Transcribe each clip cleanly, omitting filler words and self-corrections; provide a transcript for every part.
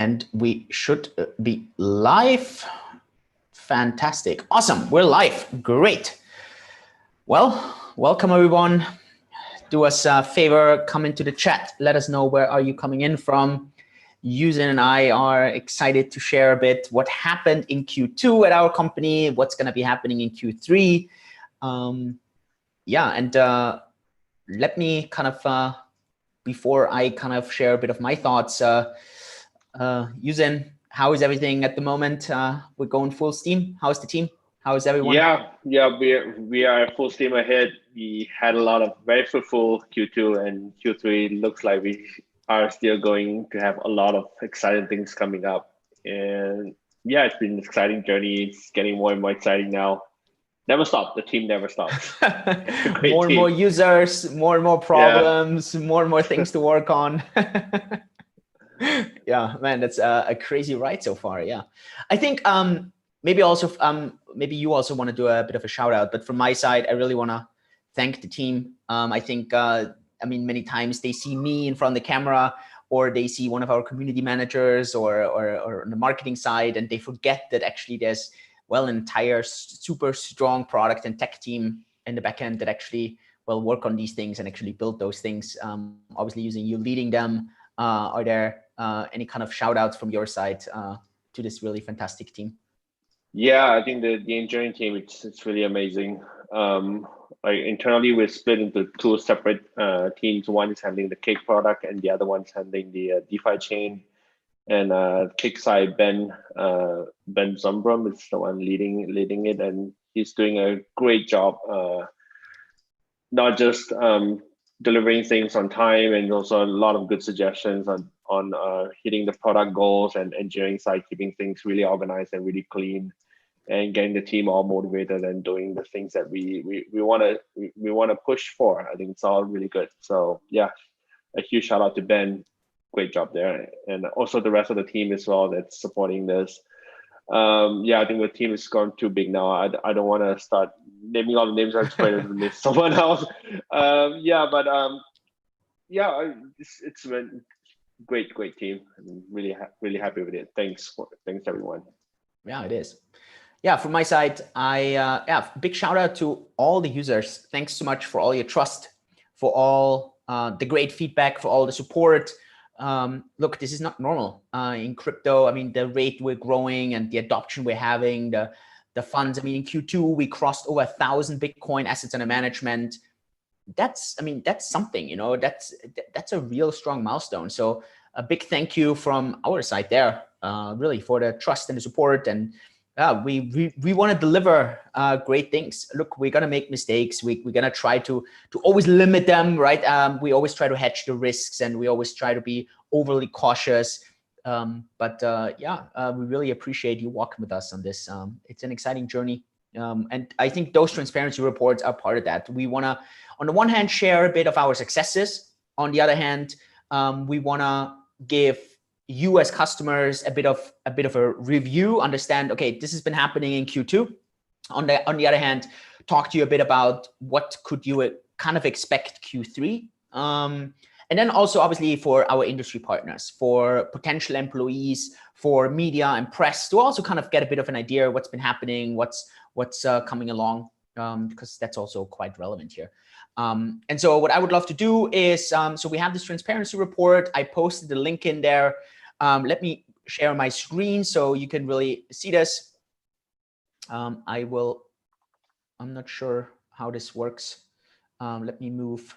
And we should be live. Fantastic. Awesome. We're live. Great. Well, welcome everyone. Do us a favor, come into the chat. Let us know where are you coming in from. Yuzen and I are excited to share a bit what happened in Q2 at our company, what's going to be happening in Q3. Let me kind of, before I kind of share a bit of my thoughts, Yuzen, how is everything at the moment? We're going full steam. How's the team? How is everyone? Yeah, we are full steam ahead. We had a lot of very fruitful Q2 and Q3. Looks like we are still going to have a lot of exciting things coming up. And yeah, it's been an exciting journey. It's getting more and more exciting now. Never stop. The team never stops. More and more users, more and more problems, more and more things to work on. Yeah, man, that's a crazy ride so far. Yeah, I think maybe you also want to do a bit of a shout out, but from my side, I really want to thank the team. I think many times they see me in front of the camera, or they see one of our community managers or on the marketing side, and they forget that actually there's an entire super strong product and tech team in the back end that actually work on these things and actually build those things. Obviously, using you leading them. Are there any kind of shout outs from your side to this really fantastic team? Yeah, I think the engineering team, it's really amazing. Internally, we're split into two separate teams. One is handling the Cake product, and the other one's handling the DeFi chain. And Cake side, Ben Zumbrum is the one leading it, and he's doing a great job. Not just delivering things on time, and also a lot of good suggestions on hitting the product goals, and engineering side keeping things really organized and really clean, and getting the team all motivated and doing the things that we want to push for. I think it's all really good. So yeah, a huge shout out to Ben. Great job there, and also the rest of the team as well that's supporting this. I think the team is gone too big now. I don't want to start naming all the names. I'm trying to miss someone else. It's been great team. I'm really happy with it. Thanks everyone. Yeah, it is. Yeah, from my side, big shout out to all the users. Thanks so much for all your trust, for all the great feedback, for all the support. Look, this is not normal in crypto. I mean, the rate we're growing and the adoption we're having, the funds. I mean, in Q2 we crossed over 1,000 Bitcoin assets under management. That's something, you know. That's a real strong milestone. So a big thank you from our side there, really, for the trust and the support. And we want to deliver great things. Look, we're gonna make mistakes. We're gonna try to always limit them, right? We always try to hedge the risks, and we always try to be overly cautious. We really appreciate you walking with us on this. It's an exciting journey, and I think those transparency reports are part of that. We want to, on the one hand, share a bit of our successes. On the other hand, we want to give you as customers a bit of a review, understand, okay, this has been happening in Q2. On the other hand, talk to you a bit about what could you kind of expect Q3. And then also obviously for our industry partners, for potential employees, for media and press, to also kind of get a bit of an idea what's been happening, what's coming along, because that's also quite relevant here. And so what I would love to do is, so we have this transparency report. I posted the link in there. Let me share my screen so you can really see this. I'm not sure how this works. Let me move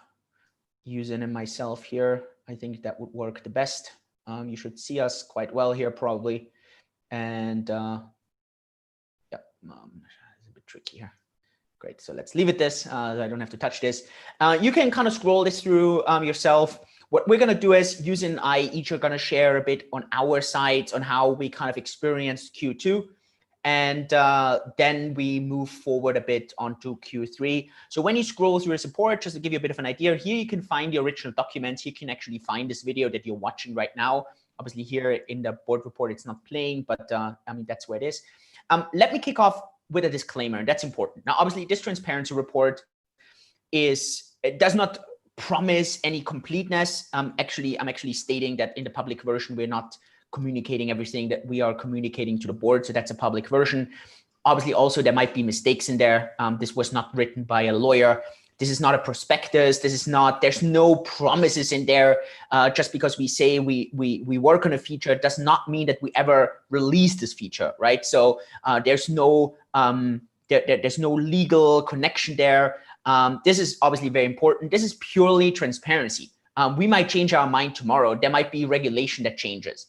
Yuzen and myself here. I think that would work the best. You should see us quite well here probably. And it's a bit tricky here. Great, so let's leave it this. I don't have to touch this. You can kind of scroll this through yourself. What we're gonna do is, Yuzen and I each are gonna share a bit on our sides on how we kind of experienced Q2. And then we move forward a bit onto Q3. So when you scroll through the report, just to give you a bit of an idea, here you can find the original documents. You can actually find this video that you're watching right now. Obviously here in the board report, it's not playing, but that's where it is. Let me kick off with a disclaimer, and that's important. Now, obviously this transparency report it does not promise any completeness. I'm actually stating that in the public version, we're not communicating everything that we are communicating to the board. So that's a public version. Obviously, also there might be mistakes in there. This was not written by a lawyer. This is not a prospectus. This is not. There's no promises in there. Just because we say we work on a feature does not mean that we ever release this feature, right? So there's no there's no legal connection there. This is obviously very important. This is purely transparency. We might change our mind tomorrow. There might be regulation that changes.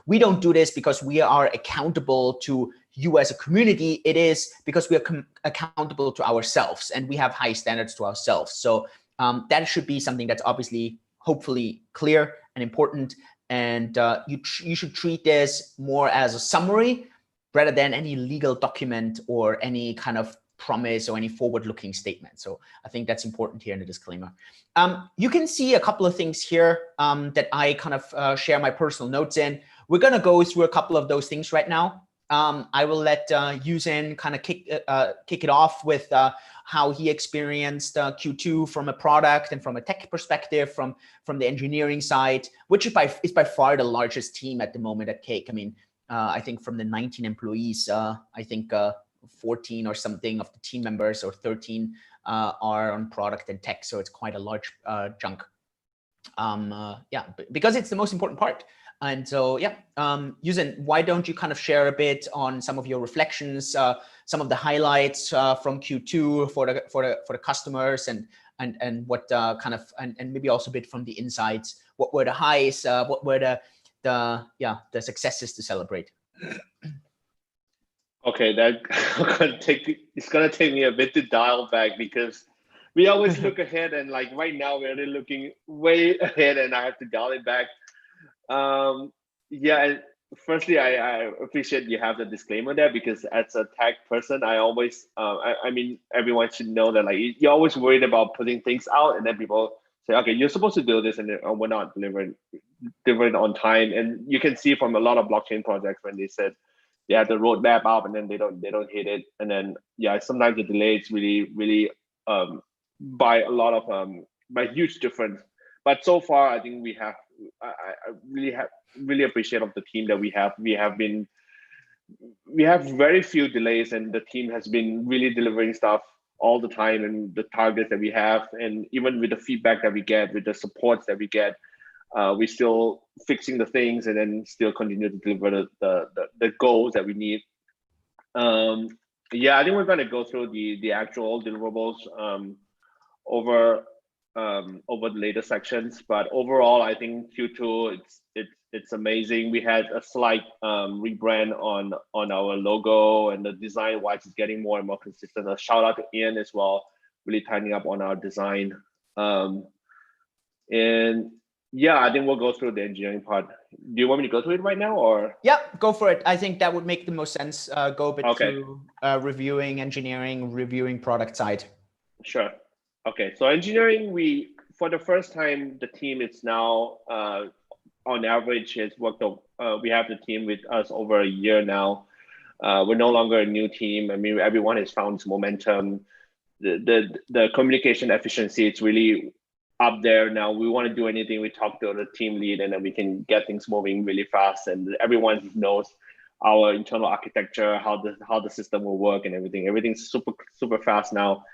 We don't do this because we are accountable to you as a community. It is because we are accountable to ourselves, and we have high standards to ourselves. So that should be something that's obviously, hopefully clear and important. And you should treat this more as a summary rather than any legal document or any kind of promise or any forward-looking statement. So I think that's important here in the disclaimer. You can see a couple of things here that I kind of share my personal notes in. We're going to go through a couple of those things right now. I will let Yuzen kind of kick it off with how he experienced Q2 from a product and from a tech perspective, from the engineering side, which is by far the largest team at the moment at Cake. I mean, I think from the 19 employees, I think 14 or something of the team members, or 13 are on product and tech. So it's quite a large chunk. Yeah, because it's the most important part. And so, yeah, Yuzen, why don't you kind of share a bit on some of your reflections, some of the highlights from Q2 for the customers, and what kind of, and maybe also a bit from the insights. What were the highs? What were the successes to celebrate? Okay, it's gonna take me a bit to dial back, because we always look ahead, and like right now we're really looking way ahead, and I have to dial it back. Yeah, and firstly, I appreciate you have the disclaimer there, because as a tech person, I always, I mean, everyone should know that like you're always worried about putting things out, and then people say, okay, you're supposed to do this, and we're not delivering on time. And you can see from a lot of blockchain projects when they said they have the roadmap up, and then they don't hit it, and then yeah, sometimes the delay is really by a lot of by huge difference. But so far, I think we have. I really appreciate of the team that we have. We have very few delays, and the team has been really delivering stuff all the time, and the targets that we have, and even with the feedback that we get, with the supports that we get, we're still fixing the things, and then still continue to deliver the goals that we need. Yeah, I think we're going to go through the actual deliverables over the later sections, but overall, I think Q2 it's amazing. We had a slight rebrand on our logo, and the design wise is getting more and more consistent. A shout out to Ian as well, really tightening up on our design. And yeah, I think we'll go through the engineering part. Do you want me to go through it right now, or? Yeah, go for it. I think that would make the most sense. Go a bit Okay. through reviewing engineering, reviewing product side. Sure. Okay, so engineering, for the first time, the team is now on average has worked. We have the team with us over a year now. We're no longer a new team. I mean, everyone has found its momentum. The communication efficiency, it's really up there now. We want to do anything, we talk to the team lead, and then we can get things moving really fast. And everyone knows our internal architecture, how the system will work, and everything. Everything's super fast now.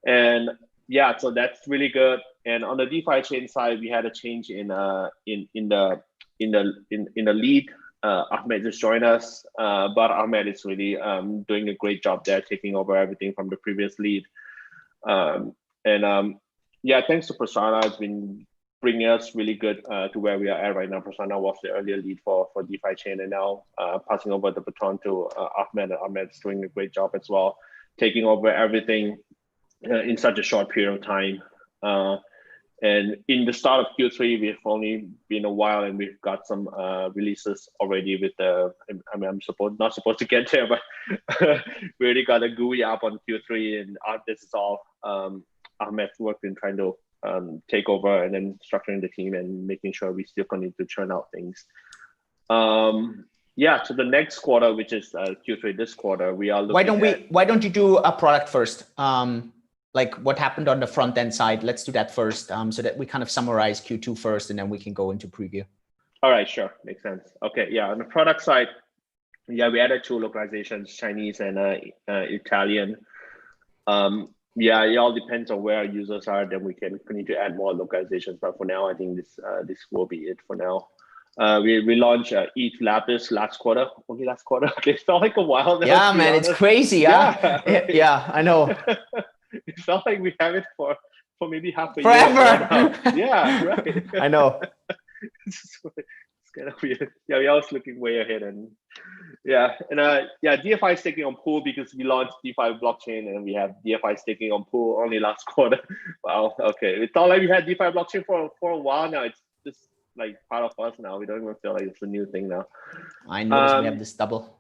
And yeah, so that's really good. And on the DeFi chain side, we had a change in the lead. Ahmed just joined us, but Ahmed is really doing a great job there, taking over everything from the previous lead. Yeah, thanks to Prasanna, it's been bringing us really good to where we are at right now. Prasanna was the earlier lead for DeFi chain, and now passing over the baton to Ahmed. And Ahmed's doing a great job as well, taking over everything in such a short period of time. And in the start of Q3, we've only been a while, and we've got some releases already with the, I mean, not supposed to get there, but we already got a GUI up on Q3, and this is all Ahmed's work in trying to take over, and then structuring the team and making sure we still continue to churn out things. Yeah, so the next quarter, which is Q3 this quarter, we are looking Why don't you do a product first? Like what happened on the front end side. Let's do that first, so that we kind of summarize Q2 first, and then we can go into preview. All right, sure, makes sense. Okay, yeah, on the product side, yeah, we added two localizations, Chinese and Italian. Yeah, it all depends on where our users are. Then we can continue to add more localizations. But for now, I think this will be it for now. We launched Eat Lapis last quarter, only last quarter. Okay, it felt like a while now, Yeah, to be man, it's honest. crazy. Yeah, Yeah, right. yeah, I know. It felt like we have it for maybe half a year more Forever. now. Yeah, right. I know. It's kind of weird. Yeah, we're always looking way ahead, and yeah, and yeah, DFI staking on Pool because we launched DeFi blockchain and we have DFI staking on Pool only last quarter. Wow. Okay, it felt like we had DeFi blockchain for a while now. It's just like part of us now. We don't even feel like it's a new thing now. I noticed we have this double.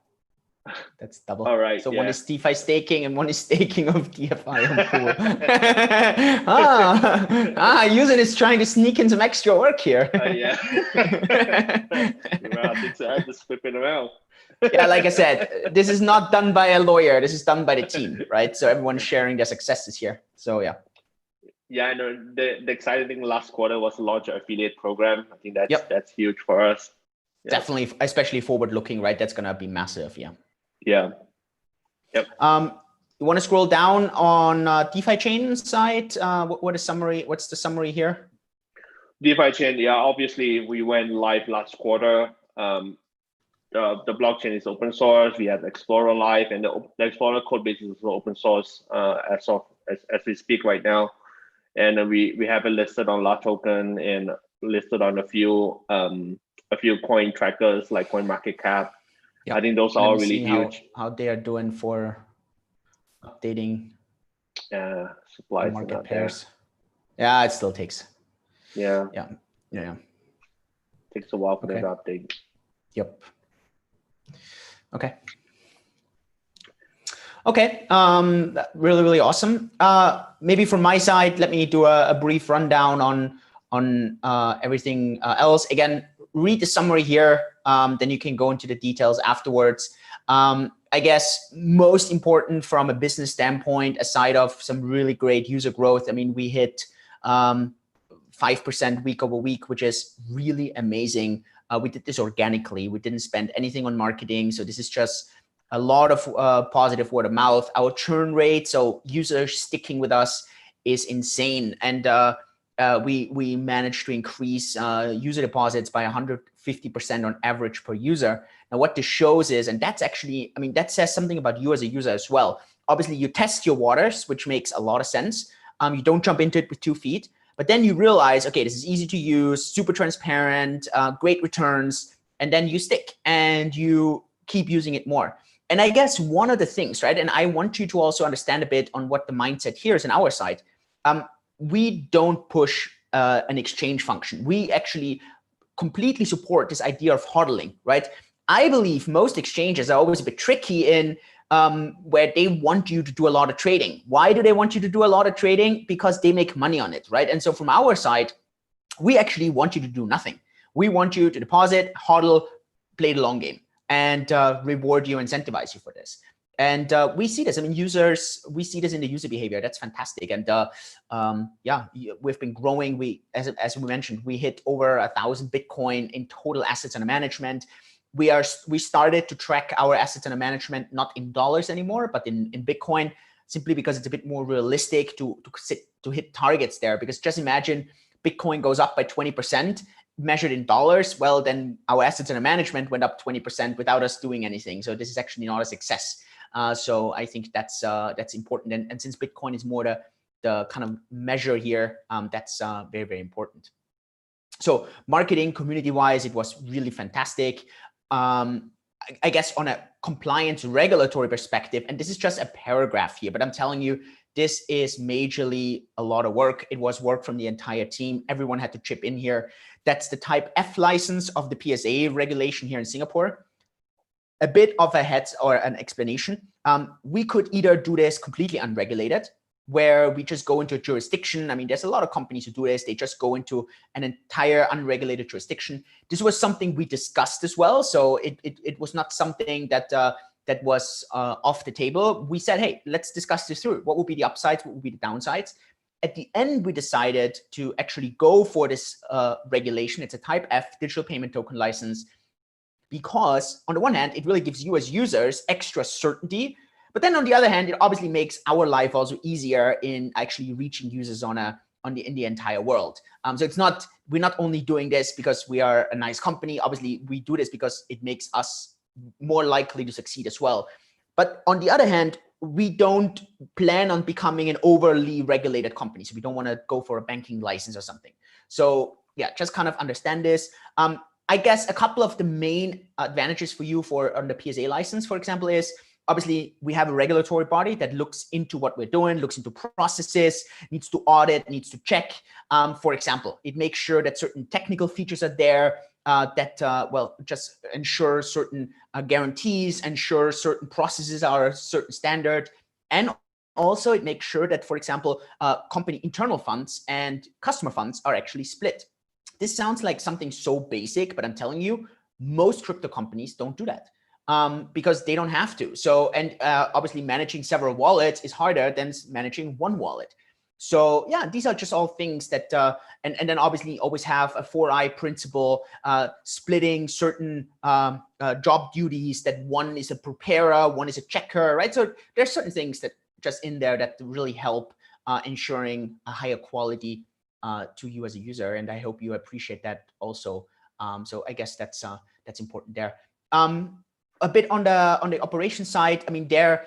That's double. All right. So Yeah. one is DeFi staking and one is staking of DFI on Pool. User is trying to sneak in some extra work here. Yeah. Wow, things are just flipping around. Yeah, like I said, this is not done by a lawyer. This is done by the team, right? So everyone's sharing their successes here. So yeah. Yeah, I know the exciting thing last quarter was to launch an affiliate program. I think that's huge for us. Yep. Definitely, especially forward looking, right? That's gonna be massive. Yeah. Yeah. Yep. You want to scroll down on DeFi chain side? What's the summary here? DeFi chain, yeah, obviously we went live last quarter. The blockchain is open source. We have Explorer live, and the Explorer code base is also open source as we speak right now. And we have it listed on La Token and listed on a few coin trackers like CoinMarketCap. Yep. I think those are all really huge. How they are doing for updating supplies market pairs. Yeah, it still takes. Yeah. Takes a while for them to update. Yep. Okay. Really, really awesome. Maybe from my side, let me do a brief rundown on everything else. Again, read the summary here, then you can go into the details afterwards. I guess most important from a business standpoint, aside of some really great user growth, I mean, we hit 5% week over week, which is really amazing. We did this organically. We didn't spend anything on marketing. So this is just a lot of positive word of mouth. Our churn rate, so users sticking with us, is insane. And we managed to increase user deposits by 150% on average per user. Now, what this shows is, and that's actually, I mean, that says something about you as a user as well. Obviously, you test your waters, which makes a lot of sense. You don't jump into it with 2 feet, but then you realize, okay, this is easy to use, super transparent, great returns, and then you stick and you keep using it more. And I guess one of the things, right, and I want you to also understand a bit on what the mindset here is on our side. We don't push an exchange function. We actually completely support this idea of hodling, right? I believe most exchanges are always a bit tricky in where they want you to do a lot of trading. Why do they want you to do a lot of trading? Because they make money on it, right? And so from our side, we actually want you to do nothing. We want you to deposit, hodl, play the long game, and reward you, incentivize you for this. And we see this. I mean, we see this in the user behavior. That's fantastic. And yeah, we've been growing. We, as we mentioned, we hit over 1,000 Bitcoin in total assets under management. We started to track our assets under management not in dollars anymore, but in Bitcoin, simply because it's a bit more realistic to hit targets there. Because just imagine Bitcoin goes up by 20%. Measured in dollars, well, then our assets under management went up 20% without us doing anything. So this is actually not a success. So I think that's important. And since Bitcoin is more the kind of measure here, that's very, very important. So marketing, community-wise, it was really fantastic. I guess on a compliance regulatory perspective, and this is just a paragraph here, but I'm telling you, this is majorly a lot of work. It was work from the entire team. Everyone had to chip in here. That's the type F license of the PSA regulation here in Singapore. A bit of a heads or an explanation. We could either do this completely unregulated, where we just go into a jurisdiction. I mean, there's a lot of companies who do this. They just go into an entire unregulated jurisdiction. This was something we discussed as well. So it was not something that that was off the table. We said, hey, let's discuss this through. What would be the upsides? What would be the downsides? at the end, we decided to actually go for this regulation. It's a Type F digital payment token license, because on the one hand, it really gives you as users extra certainty. But then on the other hand, it obviously makes our life also easier in actually reaching users in the entire world. So it's not, we're not only doing this because we are a nice company. Obviously, we do this because it makes us more likely to succeed as well. But on the other hand, we don't plan on becoming an overly regulated company. So we don't want to go for a banking license or something. So yeah, just kind of understand this. I guess a couple of the main advantages for you on the PSA license, for example, is obviously we have a regulatory body that looks into what we're doing, looks into processes, needs to audit, needs to check. For example, it makes sure that certain technical features are there that, well, just ensure certain guarantees, ensure certain processes are a certain standard. And also it makes sure that, for example, company internal funds and customer funds are actually split. This sounds like something so basic, but I'm telling you, most crypto companies don't do that because they don't have to. So, and obviously managing several wallets is harder than managing one wallet. So yeah, these are just all things that, and then obviously always have a 4I principle, splitting certain job duties, that one is a preparer, one is a checker, right? So there's certain things that just in there that really help ensuring a higher quality to you as a user. And I hope you appreciate that also. So I guess that's important there. A bit on the operation side, I mean, there,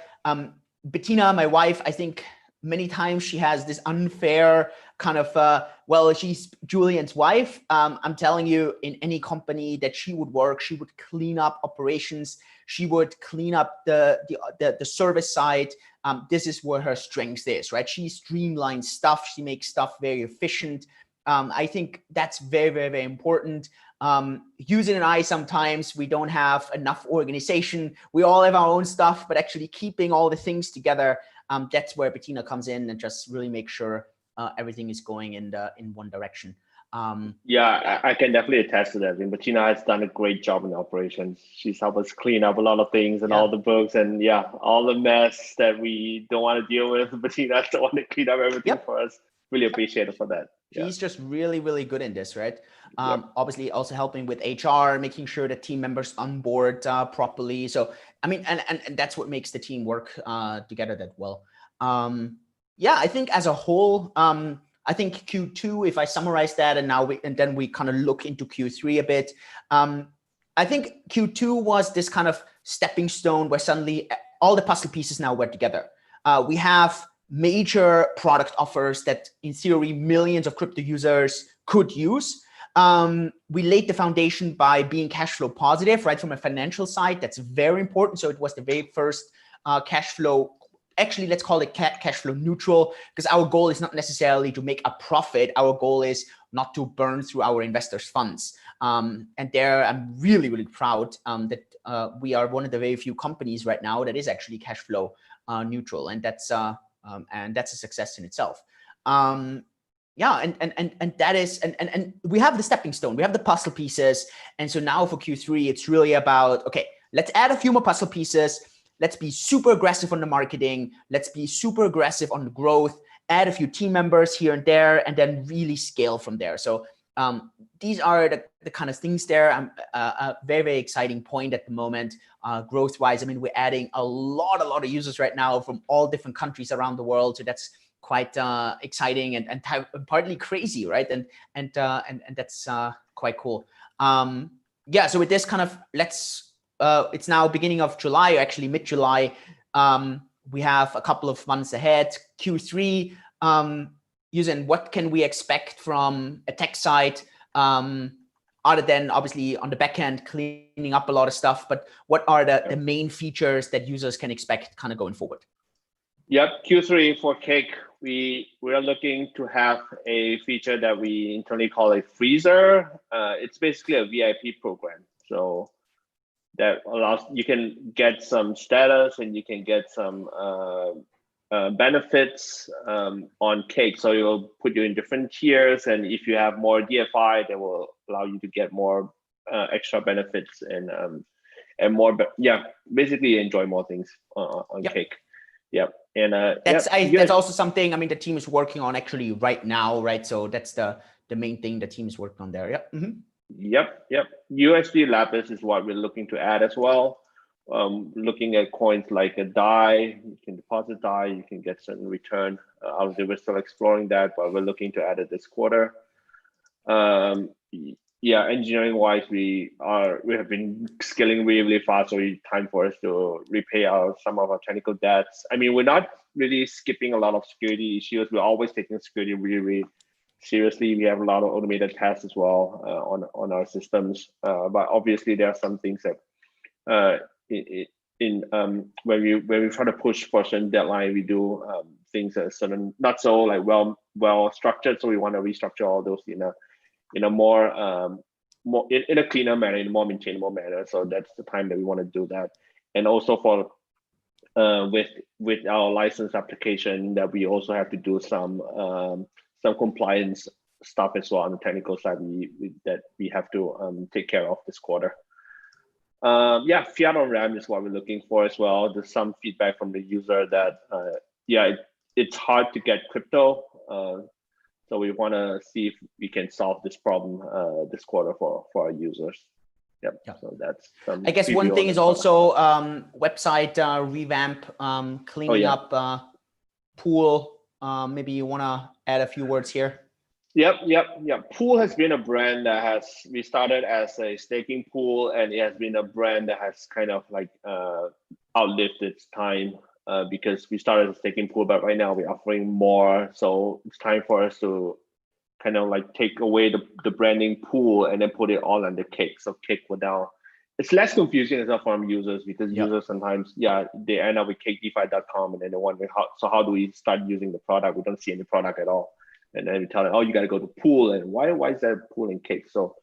Bettina, my wife, I think many times she has this unfair kind of, well, she's Julian's wife. I'm telling you, in any company that she would work, she would clean up operations. She would clean up the service side. This is where her strength is, right? She streamlines stuff. She makes stuff very efficient. I think that's very, very, very important. Using an I, sometimes we don't have enough organization. We all have our own stuff, but actually keeping all the things together, that's where Bettina comes in and just really make sure everything is going in one direction. Yeah, I can definitely attest to that. I mean, Bettina has done a great job in operations. She's helped us clean up a lot of things and all the books and all the mess that we don't want to deal with. Bettina's the one to clean up everything for us. Really appreciate it for that. She's just really, really good in this, right? Obviously also helping with HR, making sure that team members onboard properly. So, I mean, and that's what makes the team work together that well. Yeah, I think as a whole, I think Q2, if I summarize that, and then we kind of look into Q3 a bit. I think Q2 was this kind of stepping stone where suddenly all the puzzle pieces now were together. We have major product offers that in theory, millions of crypto users could use. We laid the foundation by being cash flow positive, right? From a financial side, that's very important. So it was the very first cash flow, actually, let's call it cash flow neutral, because our goal is not necessarily to make a profit. Our goal is not to burn through our investors' funds. And there, I'm really, really proud that we are one of the very few companies right now that is actually cash flow neutral. And that's a success in itself. Yeah, and that is, and we have the stepping stone, we have the puzzle pieces. And so now for Q3, it's really about, okay, let's add a few more puzzle pieces. Let's be super aggressive on the marketing. Let's be super aggressive on the growth, add a few team members here and there, and then really scale from there. So these are the kind of things there. A very, very exciting point at the moment, growth-wise. I mean, we're adding a lot of users right now from all different countries around the world. So that's quite exciting and partly crazy, right? And that's quite cool. Yeah. So with this kind of, it's now beginning of July, or actually mid-July. We have a couple of months ahead. Q3. Yuzen, what can we expect from a tech side, other than obviously on the back end cleaning up a lot of stuff, but what are the main features that users can expect kind of going forward? Yep, Q3 for Cake, we are looking to have a feature that we internally call a freezer. It's basically a VIP program. So that allows, you can get some status and you can get some benefits on Cake. So it will put you in different tiers, and if you have more DFI, that will allow you to get more extra benefits and more, basically enjoy more things on Cake. Yep. And that's also something, I mean, the team is working on actually right now, right? So that's the main thing the team is working on there. Yeah. Yep. USD Lapis is what we're looking to add as well. Looking at coins like a DAI, you can deposit DAI, you can get certain return. Obviously, we're still exploring that, but we're looking to add it this quarter. Yeah, engineering wise, we have been scaling really fast, so it's time for us to repay some of our technical debts. I mean, we're not really skipping a lot of security issues. We're always taking security really seriously. We have a lot of automated tests as well on our systems. But obviously, there are some things that when we try to push for a certain deadline, we do things that are certain not so like well structured. So we want to restructure all those in a more in a cleaner manner, in a more maintainable manner. So that's the time that we want to do that. And also for with our license application, that we also have to do some compliance stuff as well on the technical side that we have to take care of this quarter. Yeah, fiat on RAM is what we're looking for as well. There's some feedback from the user that it's hard to get crypto. So we want to see if we can solve this problem this quarter for our users. Yep. So that's some. I guess one thing is also website revamp, cleaning up Pool. Maybe you want to add a few words here. Yep. Pool has been a brand that we started as a staking pool, and it has been a brand that has kind of like outlived its time. Because we started as a staking pool, but right now we're offering more. So it's time for us to kind of like take away the branding Pool and then put it all under Cake. So Cake will now, it's less confusing as well for users, because users sometimes, they end up with cakedefi.com and then they wonder how do we start using the product? We don't see any product at all. And then we tell them, oh, you got to go to Pool, and why is there Pool and Cake? So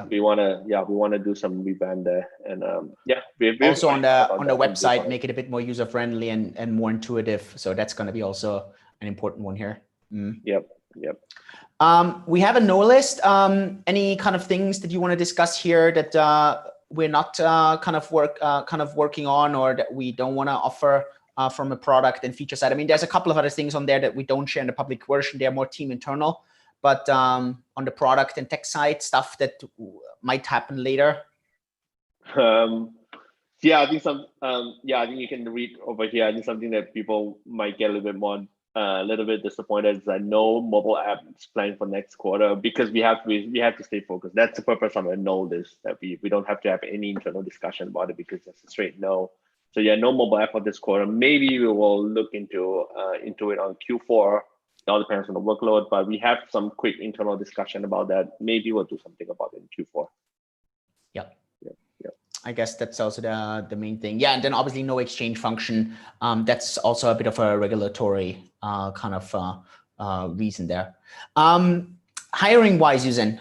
we want to do some revamp there, and we're also on the website, make it a bit more user friendly and more intuitive. So that's going to be also an important one here. Yep. We have a no list. Any kind of things that you want to discuss here that we're not kind of working on, or that we don't want to offer from a product and feature side? I mean, there's a couple of other things on there that we don't share in the public version. They're more team internal. But on the product and tech side, stuff that might happen later. I think I think you can read over here. I think something that people might get a little bit disappointed is that no mobile app is planned for next quarter, because we have to stay focused. That's the purpose of a no list, that we don't have to have any internal discussion about it, because it's a straight no. So no mobile app for this quarter. Maybe we will look into it on Q4. It all depends on the workload, but we have some quick internal discussion about that. Maybe we'll do something about it in Q4. Yep. I guess that's also the main thing. Yeah, and then obviously no exchange function. That's also a bit of a regulatory kind of reason there. Hiring wise, Yuzhen,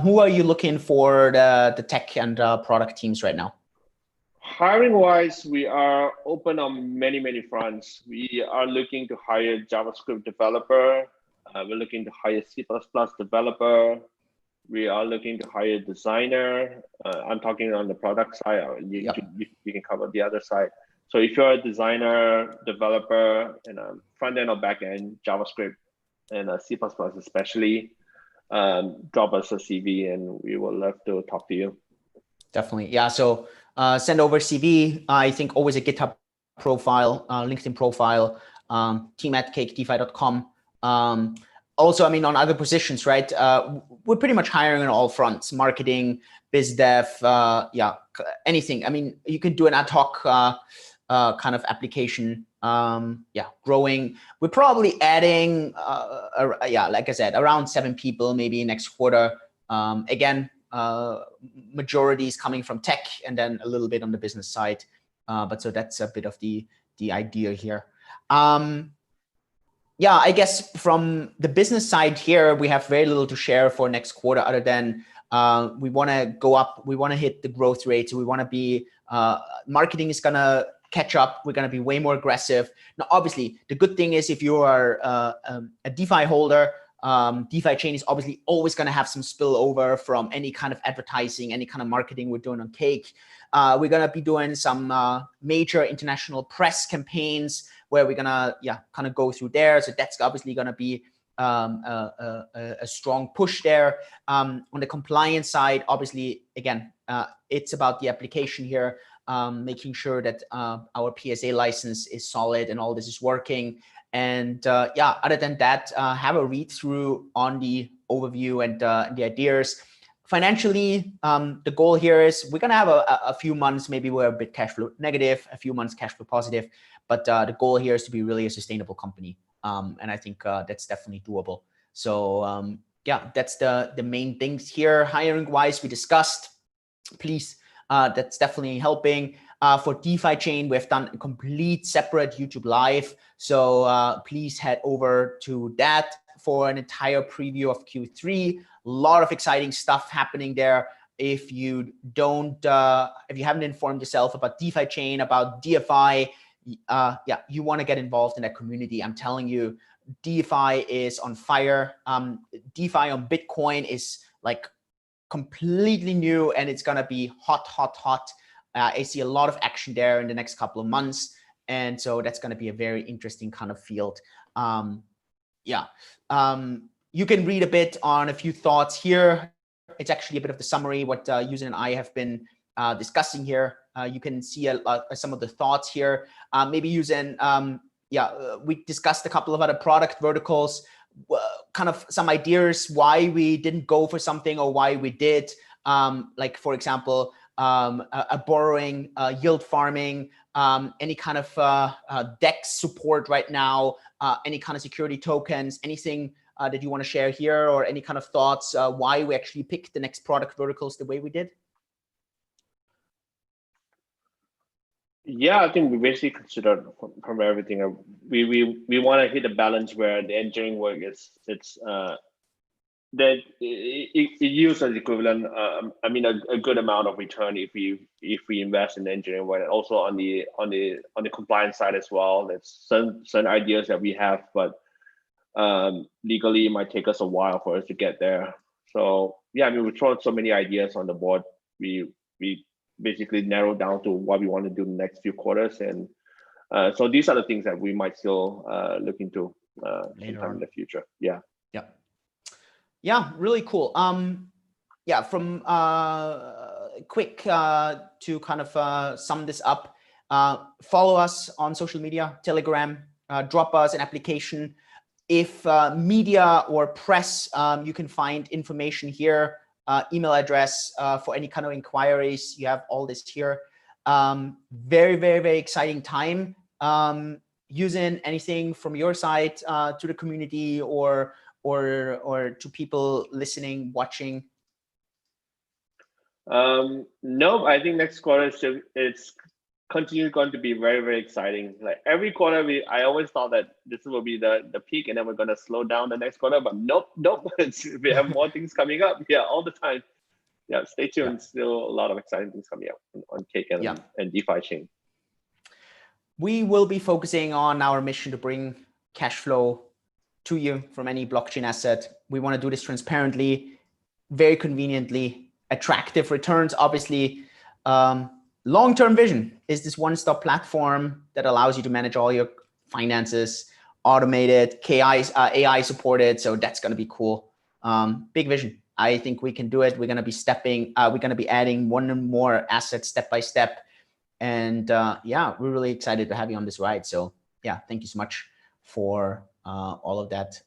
who are you looking for the tech and product teams right now? Hiring wise, we are open on many fronts. We are looking to hire JavaScript developer. We're looking to hire C++ developer. We are looking to hire designer. I'm talking on the product side. You can cover the other side. So if you're a designer, developer, and front end or back end, JavaScript and C++ especially, drop us a CV and we will love to talk to you. Definitely. Yeah. So send over CV. I think always a GitHub profile, LinkedIn profile, team@cakedefi.com. Also, I mean, on other positions, right? We're pretty much hiring on all fronts: marketing, biz dev, anything. I mean, you can do an ad hoc kind of application. Growing. We're probably adding, like I said, around 7 people maybe next quarter. Again, majority is coming from tech, and then a little bit on the business side. But so that's a bit of the idea here. I guess from the business side here, we have very little to share for next quarter, other than we want to go up. We want to hit the growth rate. So we want to be, marketing is going to catch up. We're going to be way more aggressive. Now, obviously, the good thing is if you are a DeFi holder, DeFi chain is obviously always going to have some spillover from any kind of advertising, any kind of marketing we're doing on Cake. We're going to be doing some major international press campaigns where we're going to kind of go through there. So that's obviously going to be a strong push there. On the compliance side, obviously, again, it's about the application here, making sure that our PSA license is solid and all this is working. And other than that, have a read through on the overview and the ideas. Financially, the goal here is we're going to have a few months, maybe we're a bit cash flow negative, a few months cash flow positive, but the goal here is to be really a sustainable company. And I think that's definitely doable. So that's the main things here. Hiring wise, we discussed, please, that's definitely helping. For DeFi chain, we've done a complete separate YouTube live. So please head over to that for an entire preview of Q3. A lot of exciting stuff happening there. If you haven't informed yourself about DeFi chain, about DeFi, you want to get involved in that community. I'm telling you, DeFi is on fire. DeFi on Bitcoin is like completely new, and it's going to be hot, hot, hot. I see a lot of action there in the next couple of months. And so that's going to be a very interesting kind of field. You can read a bit on a few thoughts here. It's actually a bit of the summary, what Yuzen and I have been discussing here. You can see some of the thoughts here. Maybe Yuzen, we discussed a couple of other product verticals, kind of some ideas why we didn't go for something or why we did. Like, for example, a borrowing, yield farming, any kind of DEX support right now, any kind of security tokens, anything that you want to share here, or any kind of thoughts why we actually picked the next product verticals the way we did? Yeah, I think we basically considered from everything. We want to hit a balance where the engineering work that it yields as equivalent. I mean, a good amount of return if we invest in engineering work, and also on the compliance side as well. There's certain ideas that we have, but legally it might take us a while for us to get there. So yeah, I mean, we've thrown so many ideas on the board. We basically narrowed down to what we want to do in the next few quarters, and so these are the things that we might still look into sometime in the future. Yeah, really cool. From quick to kind of sum this up, follow us on social media, Telegram, drop us an application. If media or press, you can find information here, email address for any kind of inquiries. You have all this here. Very, very, very exciting time. Using anything from your side to the community or to people listening, watching? No, I think next quarter it's going to be very, very exciting. Like every quarter, I always thought that this will be the peak, and then we're gonna slow down the next quarter. But nope. We have more things coming up. Yeah, all the time. Yeah, stay tuned. Still a lot of exciting things coming up on Cake and DeFi chain. We will be focusing on our mission to bring cash flow to you from any blockchain asset. We want to do this transparently, very conveniently, attractive returns. Obviously, long-term vision is this one-stop platform that allows you to manage all your finances, automated, AI supported. So that's going to be cool. Big vision. I think we can do it. We're going to be adding one and more assets step by step. And we're really excited to have you on this ride. So yeah, thank you so much for all of that.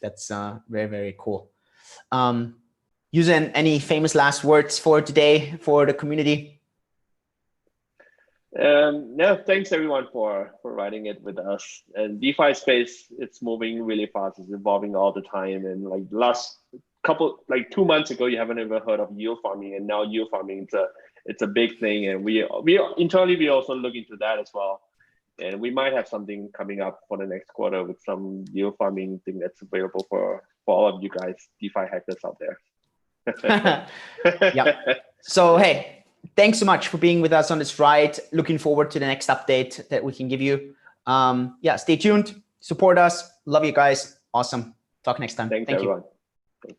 That's very, very cool. Yuzen, any famous last words for today for the community? No, thanks everyone for riding it with us. And DeFi space, it's moving really fast. It's evolving all the time. And like last couple, like 2 months ago, you haven't ever heard of yield farming, and now yield farming it's a big thing. And we internally we also look into that as well. And we might have something coming up for the next quarter with some yield farming thing that's available for all of you guys, DeFi hackers out there. Yeah. So, hey, thanks so much for being with us on this ride. Looking forward to the next update that we can give you. Stay tuned, support us. Love you guys. Awesome. Talk next time. Thanks, everyone.